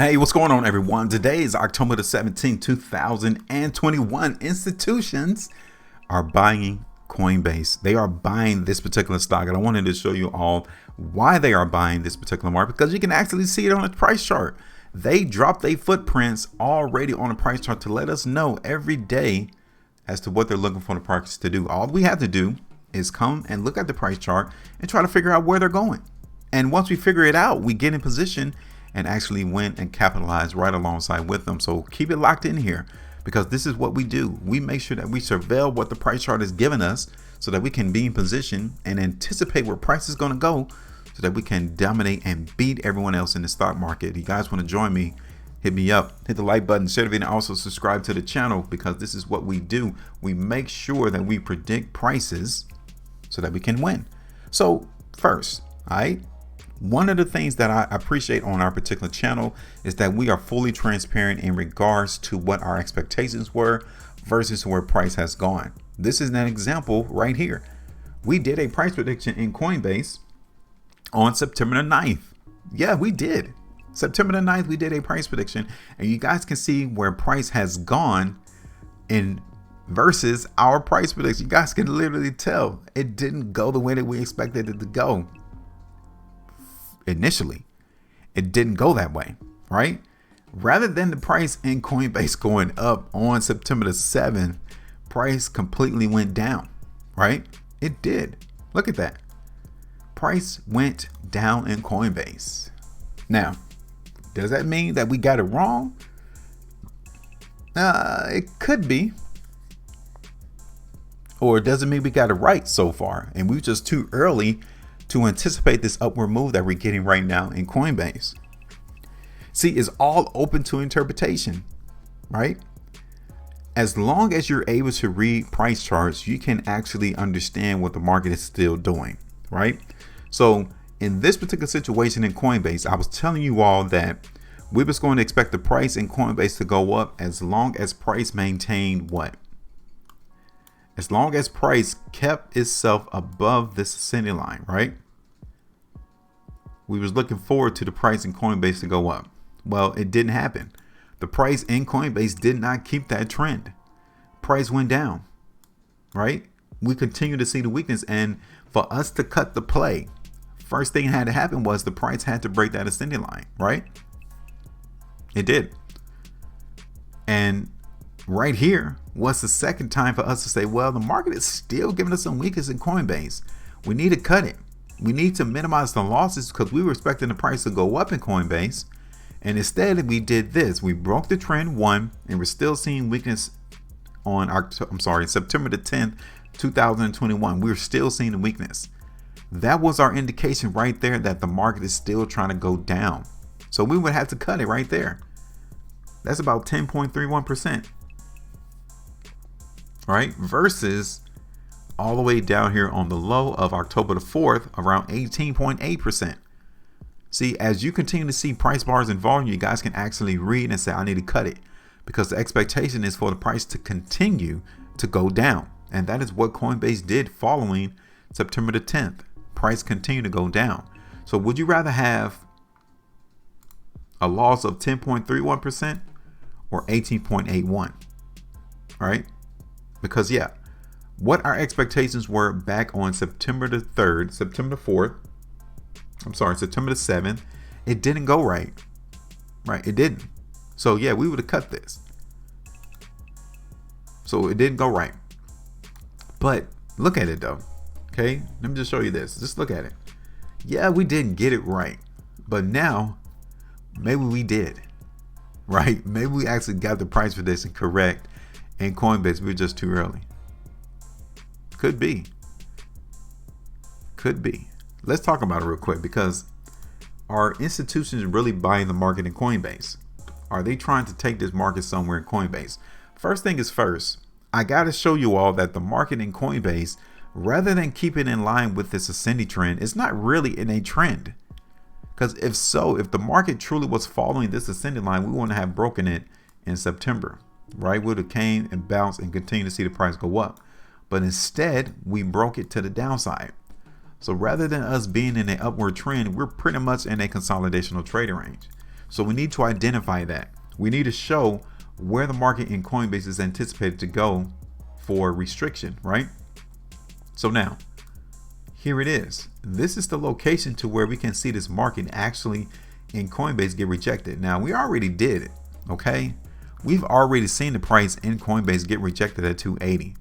Hey, what's going on, everyone? Today is October the 17th, 2021. Institutions are buying Coinbase. They are buying this particular stock. And I wanted to show you all why they are buying this particular market, because you can actually see it on the price chart. They dropped their footprints already on the price chart to let us know every day as to what they're looking for the price to do. All we have to do is come and look at the price chart and try to figure out where they're going. And once we figure it out, we get in position and actually went and capitalized right alongside with them. So keep it locked in here, because this is what we do. We make sure that we surveil what the price chart is giving us so that we can be in position and anticipate where price is going to go so that we can dominate and beat everyone else in the stock market. If you guys want to join me, hit me up, hit the like button, share the video, and also subscribe to the channel, because this is what we do. We make sure that we predict prices so that we can win. So first, all right, one of the things that I appreciate on our particular channel is that we are fully transparent in regards to what our expectations were versus where price has gone. This is an example right here. We did a price prediction in Coinbase on September the 9th. Yeah, we did. September the 9th, we did a price prediction, and you guys can see where price has gone in versus our price prediction. You guys can literally tell it didn't go the way that we expected it to go. Initially, it didn't go that way, right? Rather than the price in Coinbase going up on September the 7th, price completely went down, right? It did. Look at that. Price went down in Coinbase. Now, does that mean that we got it wrong? It could be. Or it doesn't mean we got it right so far, and we're just too early to anticipate this upward move that we're getting right now in Coinbase. See, it's all open to interpretation, right? As long as you're able to read price charts, you can actually understand what the market is still doing, right? So in this particular situation in Coinbase, I was telling you all that we was going to expect the price in Coinbase to go up as long as price maintained what? As long as price kept itself above this ascending line, right? We was looking forward to the price in Coinbase to go up. Well, it didn't happen. The price in Coinbase did not keep that trend. Price went down, right? We continue to see the weakness, and for us to cut the play, first thing that had to happen was the price had to break that ascending line, right? It did. And right here was the second time for us to say, well, the market is still giving us some weakness in Coinbase. We need to cut it. We need to minimize the losses, because we were expecting the price to go up in Coinbase. And instead we did this. We broke the trend one, and we're still seeing weakness on September the 10th, 2021. We're still seeing the weakness. That was our indication right there that the market is still trying to go down. So we would have to cut it right there. That's about 10.31%. Right, versus all the way down here on the low of October the 4th, around 18.8%. See, as you continue to see price bars and volume, you guys can actually read and say, I need to cut it, because the expectation is for the price to continue to go down. And that is what Coinbase did following September the 10th. Price continued to go down. So would you rather have a loss of 10.31% or 18.81? Right? Because yeah, what our expectations were back on September the 3rd, September the 4th, September the 7th, it didn't go right. Right? It didn't. So yeah, we would have cut this. So it didn't go right. But look at it though. Okay, let me just show you this. Just look at it. Yeah, we didn't get it right, but now maybe we did. Right? Maybe we actually got the price prediction correct in Coinbase. We're just too early. Could be. Could be. Let's talk about it real quick, because are institutions really buying the market in Coinbase? Are they trying to take this market somewhere in Coinbase? First thing is first, I got to show you all that the market in Coinbase, rather than keep it in line with this ascending trend, is not really in a trend. Because if the market truly was following this ascending line, we wouldn't have broken it in September, right? We would have came and bounced and continued to see the price go up. But instead, we broke it to the downside. So rather than us being in an upward trend, we're pretty much in a consolidational trading range. So we need to identify that. We need to show where the market in Coinbase is anticipated to go for restriction, right? So now, here it is. This is the location to where we can see this market actually in Coinbase get rejected. Now, we already did it, okay? We've already seen the price in Coinbase get rejected at 280.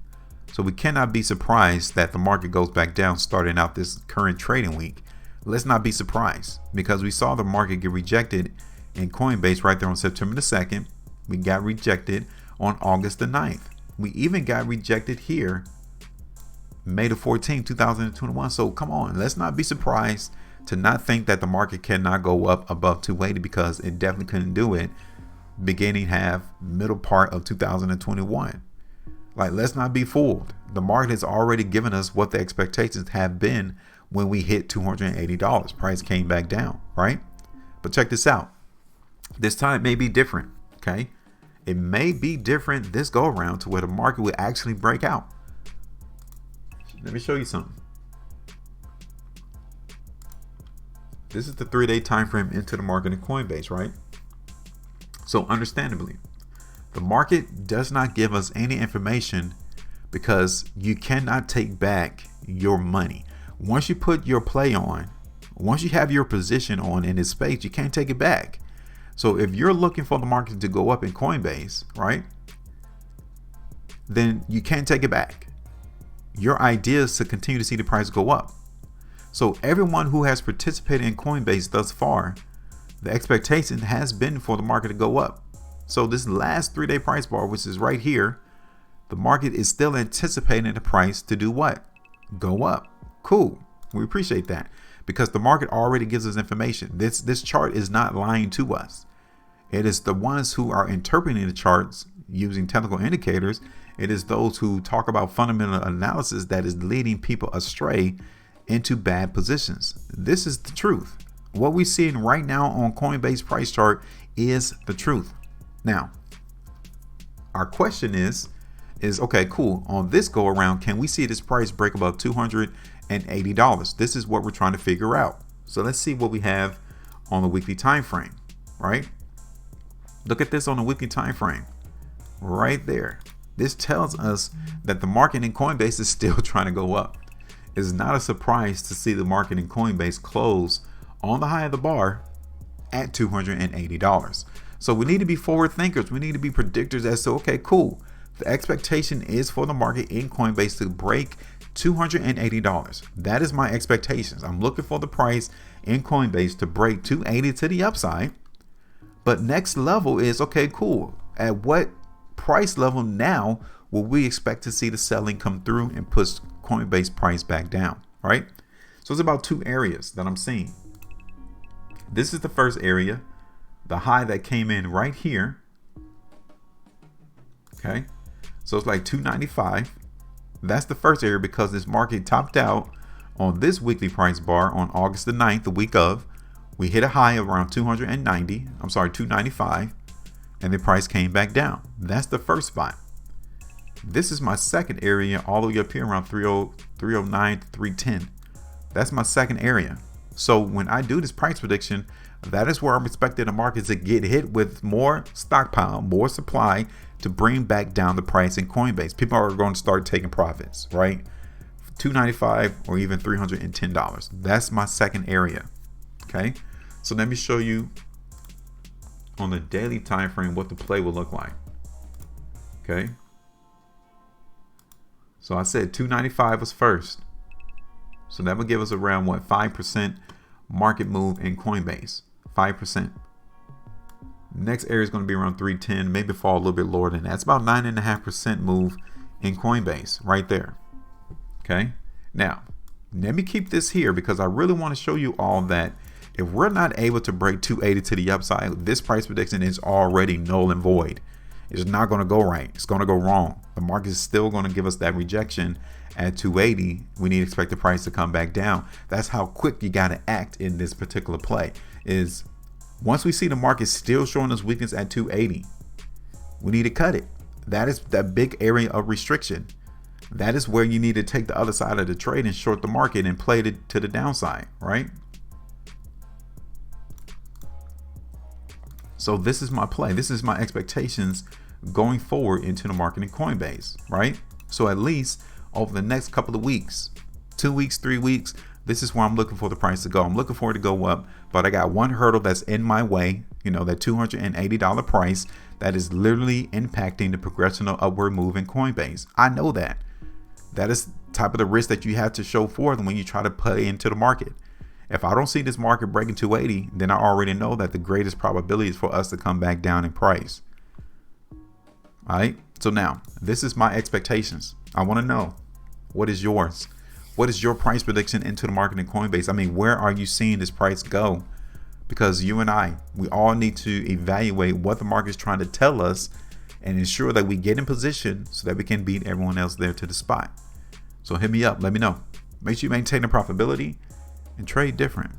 So we cannot be surprised that the market goes back down starting out this current trading week. Let's not be surprised, because we saw the market get rejected in Coinbase right there on September the 2nd. We got rejected on August the 9th. We even got rejected here May the 14th, 2021. So come on, let's not be surprised to not think that the market cannot go up above 280, because it definitely couldn't do it beginning middle part of 2021. Like, let's not be fooled. The market has already given us what the expectations have been when we hit $280. Price came back down, right? But check this out. This time it may be different, okay? It may be different this go around to where the market will actually break out. Let me show you something. This is the 3-day time frame into the market in Coinbase, right? So understandably, the market does not give us any information, because you cannot take back your money. Once you put your play on, once you have your position on in this space, you can't take it back. So if you're looking for the market to go up in Coinbase, right, then you can't take it back. Your idea is to continue to see the price go up. So everyone who has participated in Coinbase thus far, the expectation has been for the market to go up. So this last 3-day price bar, which is right here, the market is still anticipating the price to do what? Go up. Cool. We appreciate that, because the market already gives us information. This chart is not lying to us. It is the ones who are interpreting the charts using technical indicators. It is those who talk about fundamental analysis that is leading people astray into bad positions. This is the truth. What we're seeing right now on Coinbase price chart is the truth. Now, our question is okay, cool. On this go around, can we see this price break above $280? This is what we're trying to figure out. So let's see what we have on the weekly time frame, right? Look at this on the weekly time frame right there. This tells us that the market in Coinbase is still trying to go up. It's not a surprise to see the market in Coinbase close on the high of the bar at $280. So we need to be forward thinkers. We need to be predictors as to, okay, cool. The expectation is for the market in Coinbase to break $280. That is my expectations. I'm looking for the price in Coinbase to break 280 to the upside. But next level is, okay, cool. At what price level now will we expect to see the selling come through and push Coinbase price back down, right? So it's about 2 areas that I'm seeing. This is the first area, the high that came in right here. Okay, so it's like 295. That's the first area, because this market topped out on this weekly price bar on August the 9th, the week of. We hit a high of around 295, and the price came back down. That's the first spot. This is my second area, all the way up here around 309 to 310. That's my second area. So when I do this price prediction, that is where I'm expecting the market to get hit with more stockpile, more supply to bring back down the price in Coinbase. People are going to start taking profits, right? $295 or even $310. That's my second area. Okay, so let me show you on the daily time frame what the play will look like. Okay, so I said 295 was first, so that would give us around what, 5% market move in Coinbase. 5%. Next area is going to be around 310, maybe fall a little bit lower than that. It's about 9.5% move in Coinbase right there. Okay, now let me keep this here, because I really want to show you all that if we're not able to break 280 to the upside, this price prediction is already null and void. It's not going to go right. It's going to go wrong. The market is still going to give us that rejection at 280. We need to expect the price to come back down. That's how quick you got to act in this particular play. Is once we see the market still showing us weakness at 280, we need to cut it. That is that big area of restriction. That is where you need to take the other side of the trade and short the market and play it to the downside, right? So this is my play. This is my expectations going forward into the market in Coinbase, right? So at least over the next couple of weeks, 2 weeks, 3 weeks, this is where I'm looking for the price to go. I'm looking for it to go up, but I got one hurdle that's in my way, that $280 price that is literally impacting the progressional upward move in Coinbase. I know that. That is type of the risk that you have to show forth when you try to play into the market. If I don't see this market breaking 280, then I already know that the greatest probability is for us to come back down in price. All right. So now this is my expectations. I want to know, what is yours? What is your price prediction into the market in Coinbase? I mean, where are you seeing this price go? Because you and I, we all need to evaluate what the market is trying to tell us and ensure that we get in position so that we can beat everyone else there to the spot. So hit me up. Let me know. Make sure you maintain the profitability and trade different.